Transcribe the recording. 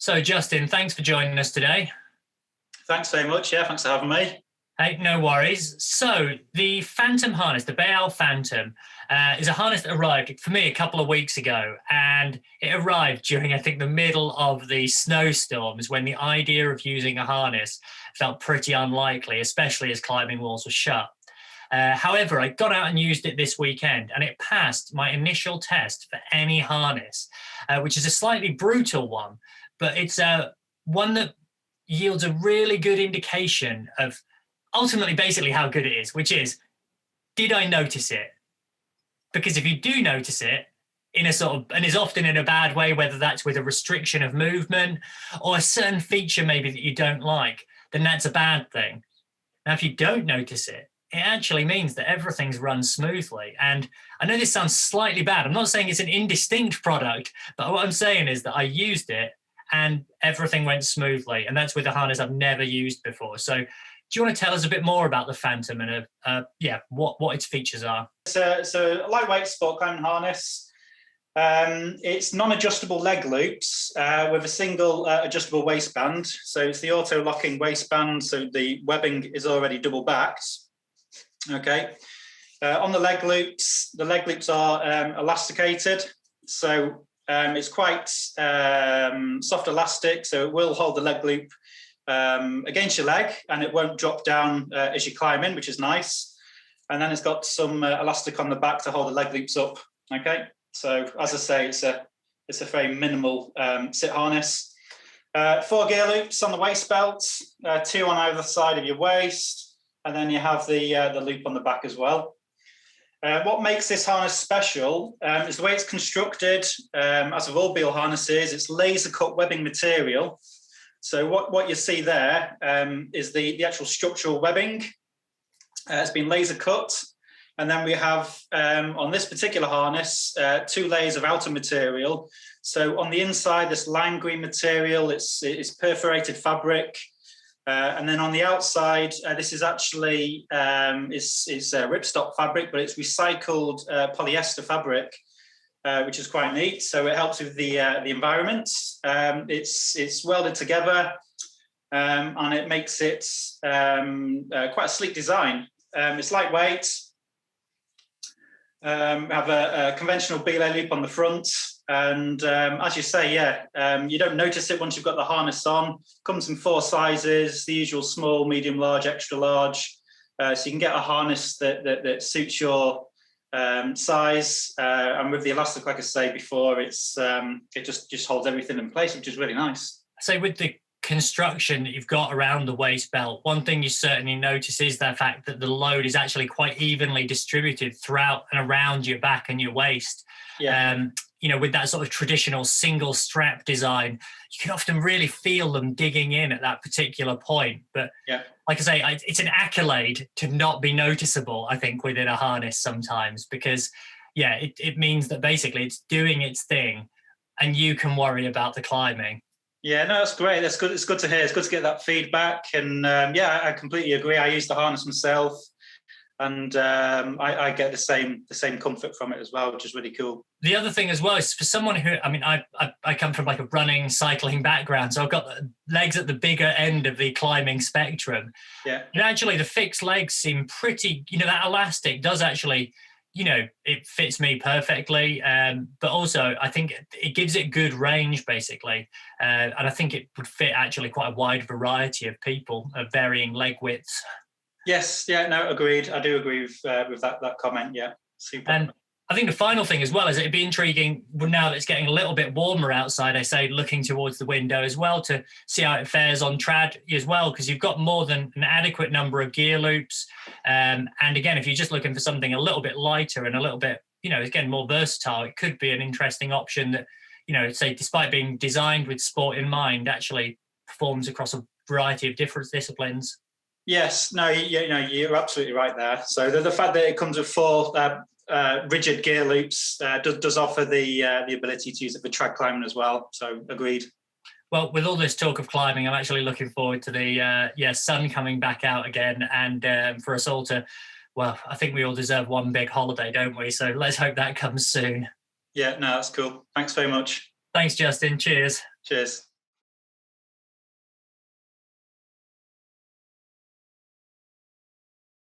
So, Justin, thanks for joining us today. Thanks very much. Yeah, thanks for having me. Hey, no worries. So, the Phantom harness, the Beal Phantom, is a harness that arrived for me a couple of weeks ago. And it arrived during, I think, the middle of the snowstorms when the idea of using a harness felt pretty unlikely, especially as climbing walls were shut. However, I got out and used it this weekend, and it passed my initial test for any harness, which is a slightly brutal one, but it's one that yields a really good indication of ultimately basically how good it is, which is, did I notice it? Because if you do notice it in a sort of, and is often in a bad way, whether that's with a restriction of movement or a certain feature maybe that you don't like, then that's a bad thing. Now, if you don't notice it, it actually means that everything's run smoothly. And I know this sounds slightly bad. I'm not saying it's an indistinct product, but what I'm saying is that I used it and everything went smoothly. And that's with a harness I've never used before. So do you want to tell us a bit more about the Phantom and what its features are? So a lightweight sport climbing harness. It's non-adjustable leg loops with a single adjustable waistband. So it's the auto-locking waistband. So the webbing is already double backed. Okay. On the leg loops are elasticated. So it's quite soft elastic. So it will hold the leg loop against your leg, and it won't drop down as you climb in, which is nice. And then it's got some elastic on the back to hold the leg loops up. Okay, so as I say, it's a very minimal sit harness. 4 gear loops on the waist belt, 2 on either side of your waist, and then you have the loop on the back as well. What makes this harness special is the way it's constructed. As with all Beal harnesses, it's laser cut webbing material. So what you see there is the actual structural webbing. It's been laser cut. And then we have, on this particular harness, 2 layers of outer material. So on the inside, this lime green material, it's perforated fabric. And then on the outside, this is actually is ripstop fabric, but it's recycled polyester fabric. Which is quite neat. So it helps with the environment. It's welded together, and it makes it quite a sleek design. It's lightweight. We have a conventional belay loop on the front, and as you say, you don't notice it once you've got the harness on. Comes in 4 sizes: the usual small, medium, large, extra large. So you can get a harness that suits your size, and with the elastic, like I say before, it just holds everything in place, which is really nice. So with the construction that you've got around the waist belt, one thing you certainly notice is the fact that the load is actually quite evenly distributed throughout and around your back and your waist. Yeah. With that sort of traditional single strap design, you can often really feel them digging in at that particular point. But yeah, like I say, it's an accolade to not be noticeable, I think, within a harness sometimes, because, it means that basically it's doing its thing and you can worry about the climbing. Yeah, no, that's great. That's good. It's good to hear. It's good to get that feedback. And I completely agree. I use the harness myself, and I get the same comfort from it as well, which is really cool. The other thing as well is for someone who, I come from like a running, cycling background, so I've got legs at the bigger end of the climbing spectrum. Yeah. And actually the fixed legs seem pretty, that elastic does actually, it fits me perfectly. But also I think it gives it good range, basically. And I think it would fit actually quite a wide variety of people of varying leg widths. Yes, yeah, no, agreed. I do agree with that comment. Yeah, super. And I think the final thing as well is it'd be intriguing now that it's getting a little bit warmer outside, I say, looking towards the window as well, to see how it fares on trad as well, because you've got more than an adequate number of gear loops. And again, if you're just looking for something a little bit lighter and a little bit, again, more versatile, it could be an interesting option that, say, despite being designed with sport in mind, actually performs across a variety of different disciplines. Yes, no, you're absolutely right there. So the fact that it comes with 4 rigid gear loops does offer the ability to use it for trad climbing as well. So agreed. Well, with all this talk of climbing, I'm actually looking forward to the sun coming back out again, and for us all to, well, I think we all deserve one big holiday, don't we? So let's hope that comes soon. Yeah, no, that's cool. Thanks very much. Thanks, Justin. Cheers. Cheers.